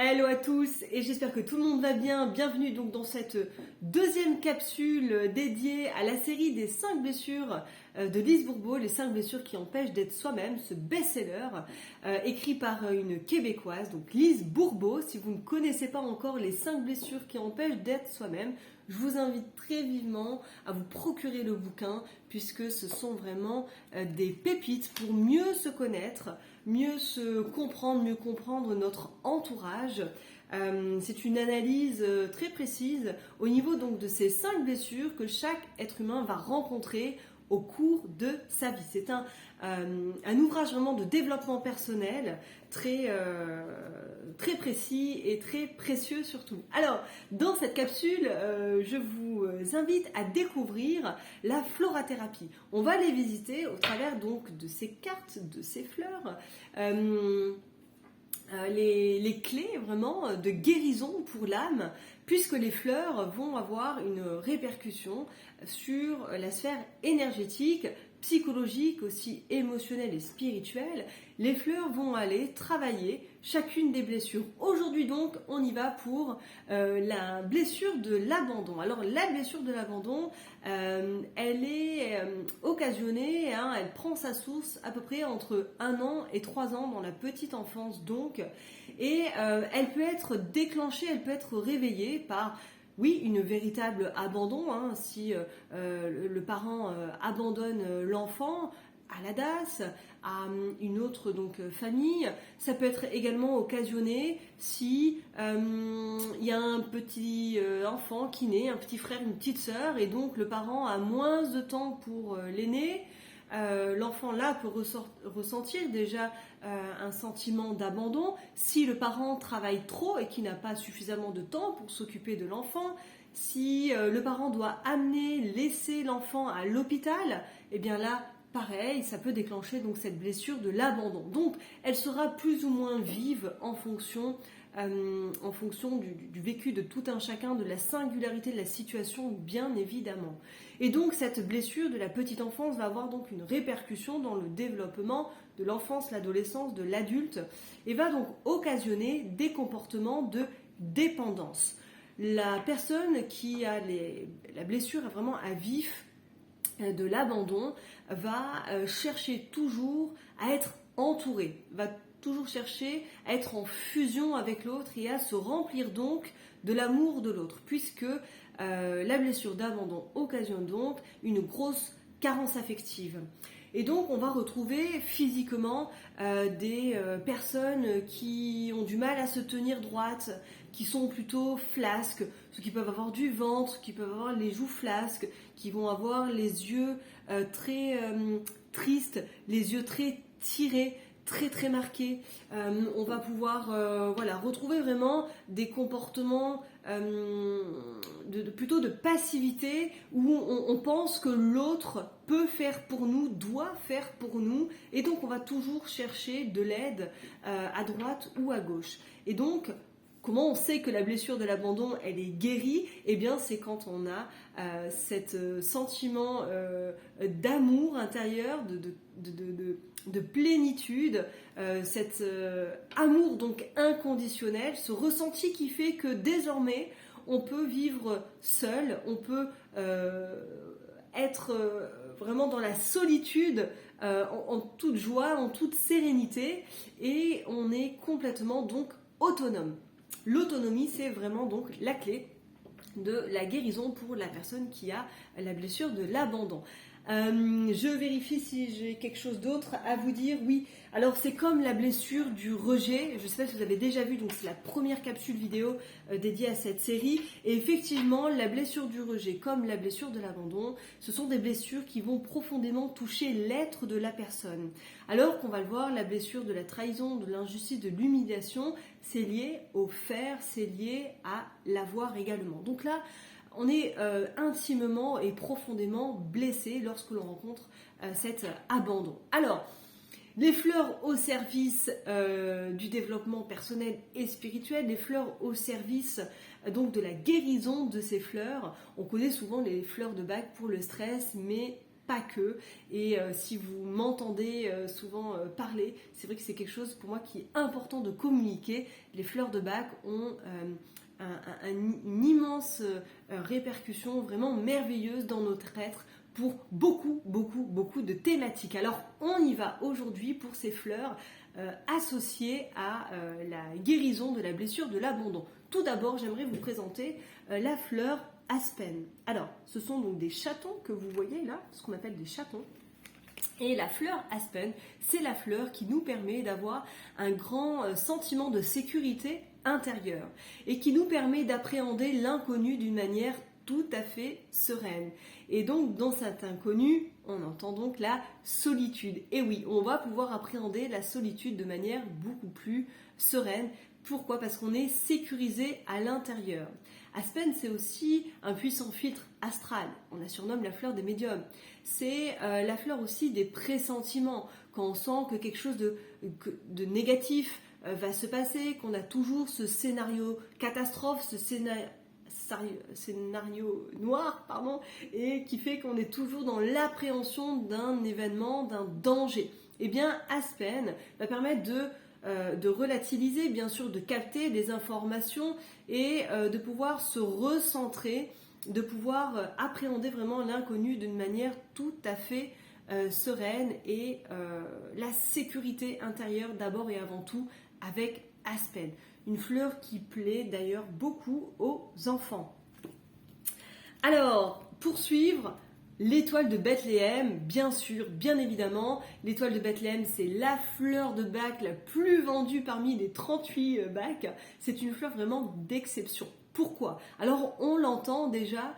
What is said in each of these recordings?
Hello à tous et j'espère que tout le monde va bien. Bienvenue donc dans cette deuxième capsule dédiée à la série des 5 blessures de Lise Bourbeau, les 5 blessures qui empêchent d'être soi-même, ce best-seller écrit par une Québécoise, donc Lise Bourbeau. Si vous ne connaissez pas encore les 5 blessures qui empêchent d'être soi-même, je vous invite très vivement à vous procurer le bouquin puisque ce sont vraiment des pépites pour mieux se connaître, mieux se comprendre, mieux comprendre notre entourage. C'est une analyse très précise au niveau donc de ces 5 blessures que chaque être humain va rencontrer au cours de sa vie. C'est un ouvrage vraiment de développement personnel très précis et très précieux surtout. Alors, dans cette capsule, je vous invite à découvrir la florathérapie. On va les visiter au travers donc de ces cartes, de ces fleurs. Les clés vraiment de guérison pour l'âme, puisque les fleurs vont avoir une répercussion sur la sphère énergétique, psychologique, aussi émotionnelle et spirituelle. Les fleurs vont aller travailler chacune des blessures. Aujourd'hui donc, on y va pour la blessure de l'abandon. Alors la blessure de l'abandon, elle est occasionnée, elle prend sa source à peu près entre 1 an et 3 ans dans la petite enfance donc, et elle peut être déclenchée, elle peut être réveillée par une véritable abandon, si le parent abandonne l'enfant à la DAS, à une autre donc famille. Ça peut être également occasionné si il y a un petit enfant qui naît, un petit frère, une petite sœur, et donc le parent a moins de temps pour l'aîné. L'enfant là peut ressentir déjà un sentiment d'abandon si le parent travaille trop et qu'il n'a pas suffisamment de temps pour s'occuper de l'enfant. Si le parent doit laisser l'enfant à l'hôpital, et bien là pareil, ça peut déclencher donc cette blessure de l'abandon. Donc elle sera plus ou moins vive en fonction du vécu de tout un chacun, de la singularité de la situation, bien évidemment. Et donc cette blessure de la petite enfance va avoir donc une répercussion dans le développement de l'enfance, l'adolescence, de l'adulte, et va donc occasionner des comportements de dépendance. La personne qui a la blessure vraiment à vif de l'abandon va chercher toujours à être entourée, va toujours chercher à être en fusion avec l'autre et à se remplir donc de l'amour de l'autre, puisque la blessure d'abandon occasionne donc une grosse carence affective. Et donc on va retrouver physiquement des personnes qui ont du mal à se tenir droite, qui sont plutôt flasques, ceux qui peuvent avoir du ventre, qui peuvent avoir les joues flasques, qui vont avoir les yeux très tristes, les yeux très tirés, très marqués. On va pouvoir retrouver vraiment des comportements plutôt de passivité où on pense que l'autre peut faire pour nous, doit faire pour nous, et donc on va toujours chercher de l'aide à droite ou à gauche. Et donc comment on sait que la blessure de l'abandon elle est guérie? Eh bien c'est quand on a cet sentiment d'amour intérieur, de plénitude, cet amour donc inconditionnel, ce ressenti qui fait que désormais on peut vivre seul, on peut être vraiment dans la solitude, en toute joie, en toute sérénité, et on est complètement donc autonome. L'autonomie, c'est vraiment donc la clé de la guérison pour la personne qui a la blessure de l'abandon. Je vérifie si j'ai quelque chose d'autre à vous dire. Oui, alors c'est comme la blessure du rejet. Je ne sais pas si vous avez déjà vu, donc c'est la première capsule vidéo dédiée à cette série. Et effectivement, la blessure du rejet, comme la blessure de l'abandon, ce sont des blessures qui vont profondément toucher l'être de la personne. Alors qu'on va le voir, la blessure de la trahison, de l'injustice, de l'humiliation, c'est lié au faire, c'est lié à l'avoir également. Donc là, on est intimement et profondément blessé lorsque l'on rencontre cet abandon. Alors, les fleurs au service du développement personnel et spirituel, les fleurs au service donc de la guérison de ces fleurs. On connaît souvent les fleurs de bac pour le stress, mais pas que. Et si vous m'entendez souvent parler, c'est vrai que c'est quelque chose pour moi qui est important de communiquer. Les fleurs de bac ont une immense répercussion vraiment merveilleuse dans notre être pour beaucoup, beaucoup, beaucoup de thématiques. Alors, on y va aujourd'hui pour ces fleurs associées à la guérison de la blessure de l'abandon. Tout d'abord, j'aimerais vous présenter la fleur Aspen. Alors, ce sont donc des chatons que vous voyez là, ce qu'on appelle des chatons. Et la fleur Aspen, c'est la fleur qui nous permet d'avoir un grand sentiment de sécurité intérieure et qui nous permet d'appréhender l'inconnu d'une manière tout à fait sereine. Et donc, dans cet inconnu, on entend donc la solitude. Et oui, on va pouvoir appréhender la solitude de manière beaucoup plus sereine. Pourquoi ? Parce qu'on est sécurisé à l'intérieur. Aspen, c'est aussi un puissant filtre astral. On la surnomme la fleur des médiums. C'est la fleur aussi des pressentiments. Quand on sent que quelque chose de négatif va se passer, qu'on a toujours ce scénario catastrophe, ce scénario noir, et qui fait qu'on est toujours dans l'appréhension d'un événement, d'un danger. Eh bien, Aspen va permettre de relativiser, bien sûr, de capter des informations et de pouvoir se recentrer, de pouvoir appréhender vraiment l'inconnu d'une manière tout à fait sereine et la sécurité intérieure d'abord et avant tout avec Aspen. Une fleur qui plaît d'ailleurs beaucoup aux enfants. Alors, pour suivre, l'étoile de Bethléem, bien sûr, bien évidemment. L'étoile de Bethléem, c'est la fleur de bac la plus vendue parmi les 38 bacs. C'est une fleur vraiment d'exception. Pourquoi ? Alors, on l'entend déjà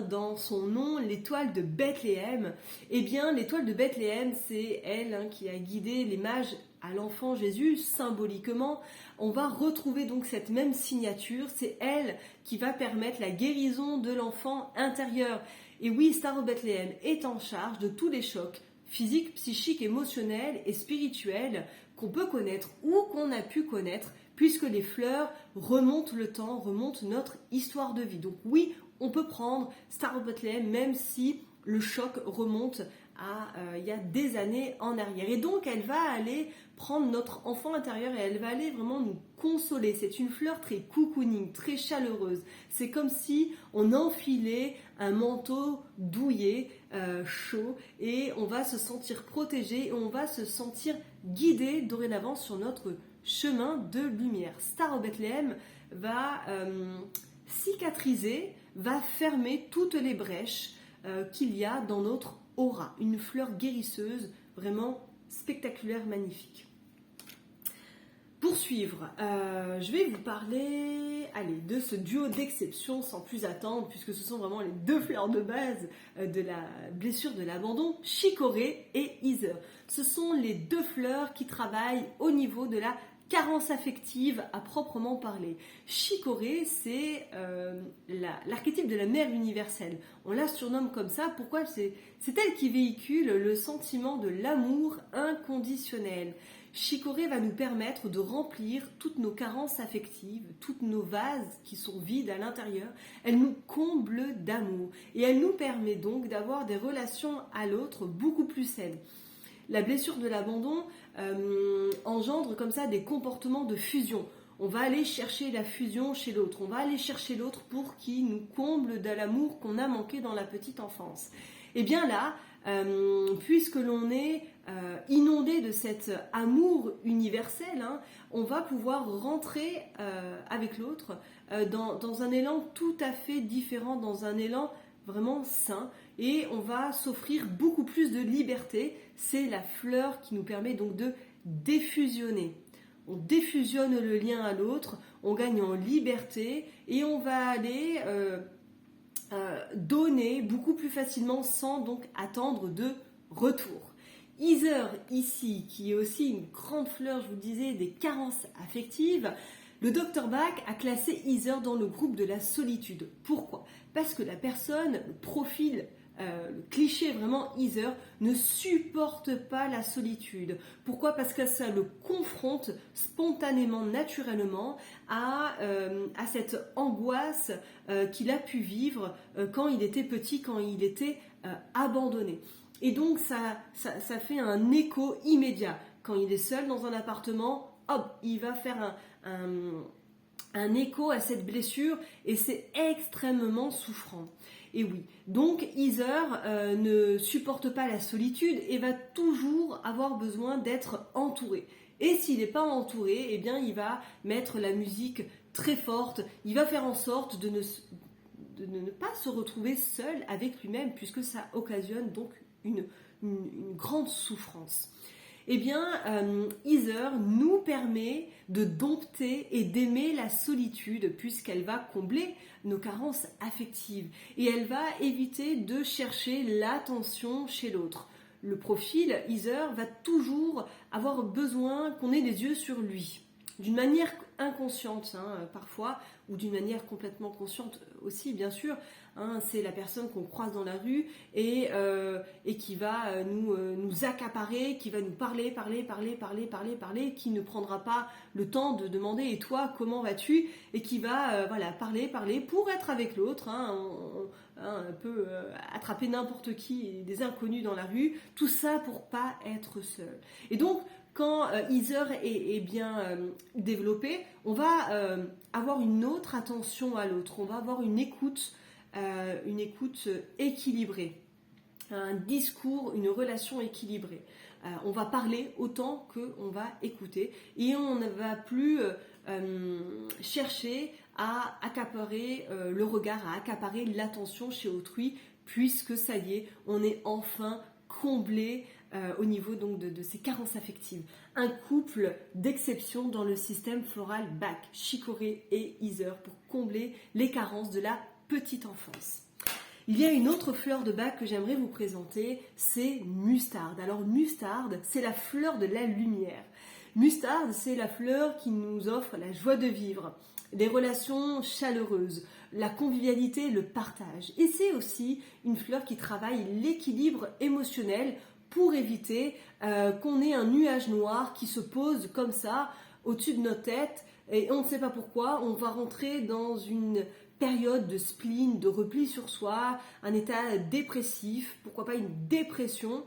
dans son nom, l'étoile de Bethléem. Eh bien, l'étoile de Bethléem, c'est elle qui a guidé les mages à l'enfant Jésus, symboliquement. On va retrouver donc cette même signature. C'est elle qui va permettre la guérison de l'enfant intérieur. Et oui, Star of Bethléem est en charge de tous les chocs physiques, psychiques, émotionnels et spirituels qu'on peut connaître ou qu'on a pu connaître, puisque les fleurs remontent le temps, remontent notre histoire de vie. Donc oui, on peut prendre Star of Bethléem même si le choc remonte à il y a des années en arrière. Et donc elle va aller prendre notre enfant intérieur et elle va aller vraiment nous consoler. C'est une fleur très cocooning, très chaleureuse. C'est comme si on enfilait un manteau douillet, chaud, et on va se sentir protégé et on va se sentir guidé dorénavant sur notre chemin de lumière. Star of Bethléem va cicatriser, va fermer toutes les brèches qu'il y a dans notre aura. Une fleur guérisseuse, vraiment spectaculaire, magnifique. Pour suivre, je vais vous parler de ce duo d'exception sans plus attendre, puisque ce sont vraiment les deux fleurs de base de la blessure de l'abandon, Chicorée et Heather. Ce sont les deux fleurs qui travaillent au niveau de la carence affective à proprement parler. Chicorée, c'est l'archétype de la mère universelle. On la surnomme comme ça. Pourquoi ? C'est elle qui véhicule le sentiment de l'amour inconditionnel. Chicorée va nous permettre de remplir toutes nos carences affectives, toutes nos vases qui sont vides à l'intérieur. Elle nous comble d'amour et elle nous permet donc d'avoir des relations à l'autre beaucoup plus saines. La blessure de l'abandon engendre comme ça des comportements de fusion. On va aller chercher la fusion chez l'autre. On va aller chercher l'autre pour qu'il nous comble de l'amour qu'on a manqué dans la petite enfance. Et bien là, puisque l'on est inondé de cet amour universel, on va pouvoir rentrer avec l'autre dans un élan tout à fait différent, dans un élan vraiment sain, et on va s'offrir beaucoup plus de liberté. C'est la fleur qui nous permet donc de défusionner. On défusionne le lien à l'autre, on gagne en liberté et on va aller donner beaucoup plus facilement sans donc attendre de retour. Heather ici, qui est aussi une grande fleur, je vous disais, des carences affectives, le Dr Bach a classé Heather dans le groupe de la solitude. Pourquoi ? Parce que la personne, le profil, le cliché vraiment Heather, ne supporte pas la solitude. Pourquoi ? Parce que ça le confronte spontanément, naturellement à cette angoisse qu'il a pu vivre quand il était petit, quand il était abandonné. Et donc ça fait un écho immédiat. Quand il est seul dans un appartement, hop, il va faire un écho à cette blessure et c'est extrêmement souffrant. Et oui, donc Heather ne supporte pas la solitude et va toujours avoir besoin d'être entouré. Et s'il n'est pas entouré, eh bien il va mettre la musique très forte, il va faire en sorte de ne pas se retrouver seul avec lui-même puisque ça occasionne donc une grande souffrance. Eh bien, Heather nous permet de dompter et d'aimer la solitude puisqu'elle va combler nos carences affectives et elle va éviter de chercher l'attention chez l'autre. Le profil Heather va toujours avoir besoin qu'on ait les yeux sur lui, d'une manière inconsciente parfois, ou d'une manière complètement consciente aussi bien sûr. C'est la personne qu'on croise dans la rue et qui va nous accaparer, qui va nous parler, qui ne prendra pas le temps de demander et toi comment vas-tu, et qui va parler pour être avec l'autre. On peut attraper n'importe qui, des inconnus dans la rue, tout ça pour pas être seul. Et donc quand Heather est bien développée, on va avoir une autre attention à l'autre, on va avoir une écoute équilibrée, un discours, une relation équilibrée. On va parler autant qu'on va écouter et on ne va plus chercher à accaparer le regard, à accaparer l'attention chez autrui, puisque ça y est, on est enfin comblé au niveau donc de ces carences affectives. Un couple d'exception dans le système floral Bach, Chicorée et Heather, pour combler les carences de la petite enfance. Il y a une autre fleur de Bach que j'aimerais vous présenter, c'est Mustarde. Alors Mustarde, c'est la fleur de la lumière. Mustarde, c'est la fleur qui nous offre la joie de vivre, des relations chaleureuses, la convivialité, le partage. Et c'est aussi une fleur qui travaille l'équilibre émotionnel pour éviter qu'on ait un nuage noir qui se pose comme ça au-dessus de nos têtes et on ne sait pas pourquoi, on va rentrer dans une période de spleen, de repli sur soi, un état dépressif, pourquoi pas une dépression,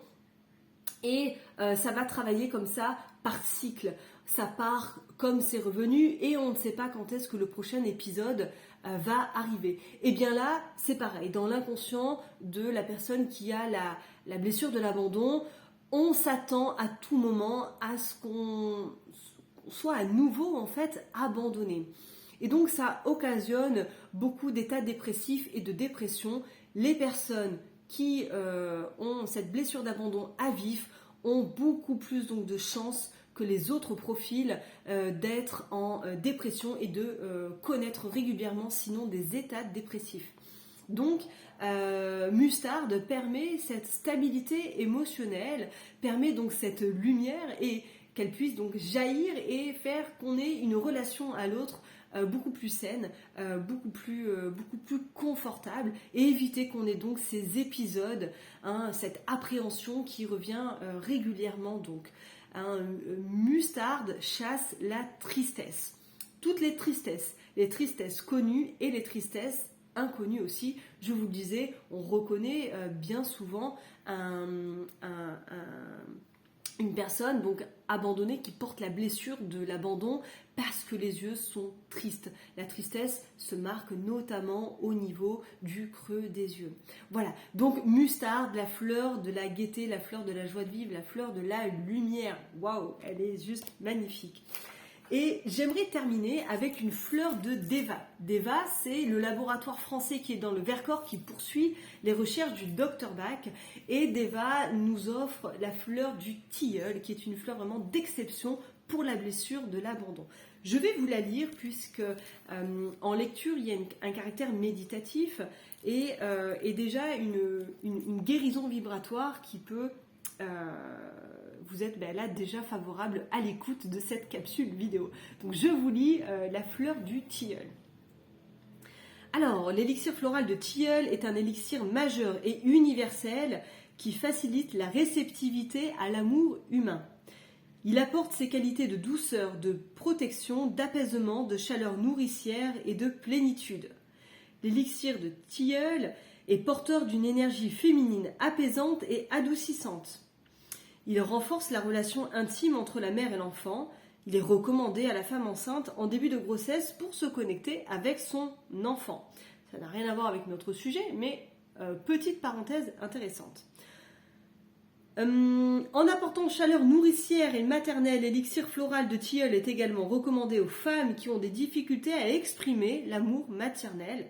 et ça va travailler comme ça par cycle. Ça part comme c'est revenu et on ne sait pas quand est-ce que le prochain épisode va arriver. Et bien là, c'est pareil, dans l'inconscient de la personne qui a la blessure de l'abandon, on s'attend à tout moment à ce qu'on soit à nouveau en fait abandonné. Et donc ça occasionne beaucoup d'états dépressifs et de dépression. Les personnes qui ont cette blessure d'abandon à vif ont beaucoup plus donc de chances que les autres profils d'être en dépression et de connaître régulièrement sinon des états dépressifs. Donc Mustarde permet cette stabilité émotionnelle, permet donc cette lumière et qu'elle puisse donc jaillir et faire qu'on ait une relation à l'autre beaucoup plus saine, beaucoup plus confortable et éviter qu'on ait donc ces épisodes, cette appréhension qui revient régulièrement donc. Mustarde chasse la tristesse. Toutes les tristesses connues et les tristesses inconnues aussi. Je vous le disais, on reconnaît bien souvent une personne donc abandonnée qui porte la blessure de l'abandon parce que les yeux sont tristes. La tristesse se marque notamment au niveau du creux des yeux. Voilà, donc Mustarde, la fleur de la gaieté, la fleur de la joie de vivre, la fleur de la lumière. Waouh, elle est juste magnifique. Et j'aimerais terminer avec une fleur de Deva. Deva, c'est le laboratoire français qui est dans le Vercors qui poursuit les recherches du Dr Bach. Et Deva nous offre la fleur du tilleul, qui est une fleur vraiment d'exception pour la blessure de l'abandon. Je vais vous la lire puisque en lecture, il y a un caractère méditatif et déjà une guérison vibratoire qui peut... vous êtes là déjà favorable à l'écoute de cette capsule vidéo. Donc je vous lis la fleur du tilleul. Alors, l'élixir floral de tilleul est un élixir majeur et universel qui facilite la réceptivité à l'amour humain. Il apporte ses qualités de douceur, de protection, d'apaisement, de chaleur nourricière et de plénitude. L'élixir de tilleul est porteur d'une énergie féminine apaisante et adoucissante. Il renforce la relation intime entre la mère et l'enfant. Il est recommandé à la femme enceinte en début de grossesse pour se connecter avec son enfant. Ça n'a rien à voir avec notre sujet, mais petite parenthèse intéressante. En apportant chaleur nourricière et maternelle, l'élixir floral de tilleul est également recommandé aux femmes qui ont des difficultés à exprimer l'amour maternel.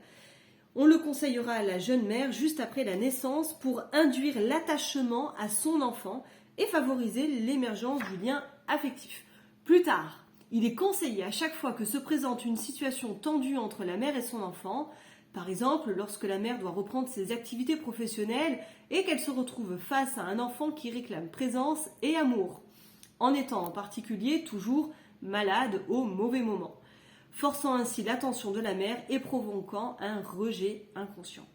On le conseillera à la jeune mère juste après la naissance pour induire l'attachement à son enfant et favoriser l'émergence du lien affectif. Plus tard, il est conseillé à chaque fois que se présente une situation tendue entre la mère et son enfant, par exemple lorsque la mère doit reprendre ses activités professionnelles et qu'elle se retrouve face à un enfant qui réclame présence et amour, en étant en particulier toujours malade au mauvais moment, forçant ainsi l'attention de la mère et provoquant un rejet inconscient.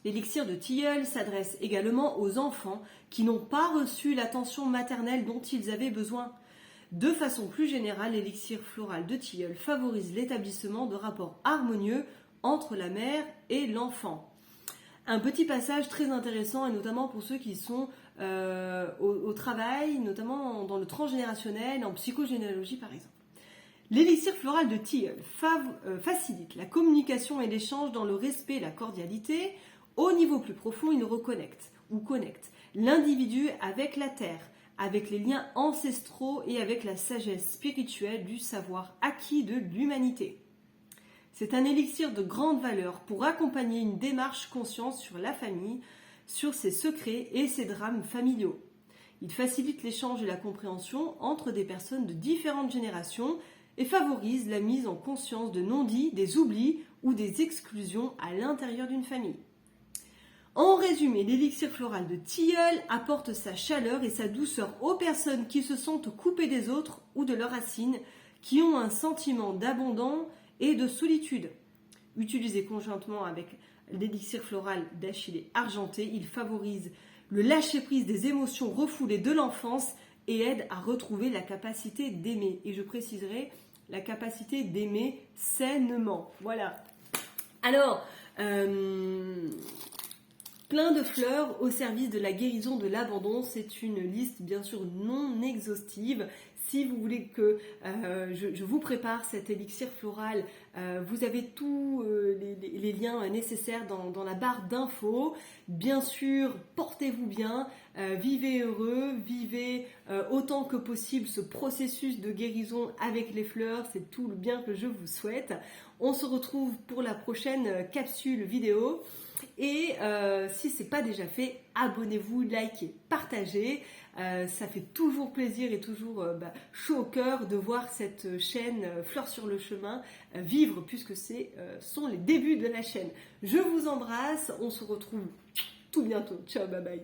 L'élixir de tilleul s'adresse également aux enfants qui n'ont pas reçu l'attention maternelle dont ils avaient besoin. De façon plus générale, l'élixir floral de tilleul favorise l'établissement de rapports harmonieux entre la mère et l'enfant. Un petit passage très intéressant, et notamment pour ceux qui sont au travail, notamment dans le transgénérationnel, en psychogénéalogie par exemple. L'élixir floral de tilleul facilite la communication et l'échange dans le respect et la cordialité. Au niveau plus profond, il reconnecte ou connecte l'individu avec la terre, avec les liens ancestraux et avec la sagesse spirituelle du savoir acquis de l'humanité. C'est un élixir de grande valeur pour accompagner une démarche consciente sur la famille, sur ses secrets et ses drames familiaux. Il facilite l'échange et la compréhension entre des personnes de différentes générations et favorise la mise en conscience de non-dits, des oublis ou des exclusions à l'intérieur d'une famille. En résumé, l'élixir floral de tilleul apporte sa chaleur et sa douceur aux personnes qui se sentent coupées des autres ou de leurs racines, qui ont un sentiment d'abandon et de solitude. Utilisé conjointement avec l'élixir floral d'Achillée argenté, il favorise le lâcher-prise des émotions refoulées de l'enfance et aide à retrouver la capacité d'aimer. Et je préciserai la capacité d'aimer sainement. Voilà. Alors, plein de fleurs au service de la guérison de l'abandon. C'est une liste bien sûr non exhaustive. Si vous voulez que je vous prépare cet élixir floral, vous avez tous les liens nécessaires dans la barre d'infos. Bien sûr, portez-vous bien, vivez heureux, vivez autant que possible ce processus de guérison avec les fleurs. C'est tout le bien que je vous souhaite. On se retrouve pour la prochaine capsule vidéo. Et si ce n'est pas déjà fait, abonnez-vous, likez, partagez. Ça fait toujours plaisir et toujours chaud au cœur de voir cette chaîne Fleurs sur le chemin vivre, puisque sont les débuts de la chaîne. Je vous embrasse, on se retrouve tout bientôt. Ciao, bye bye.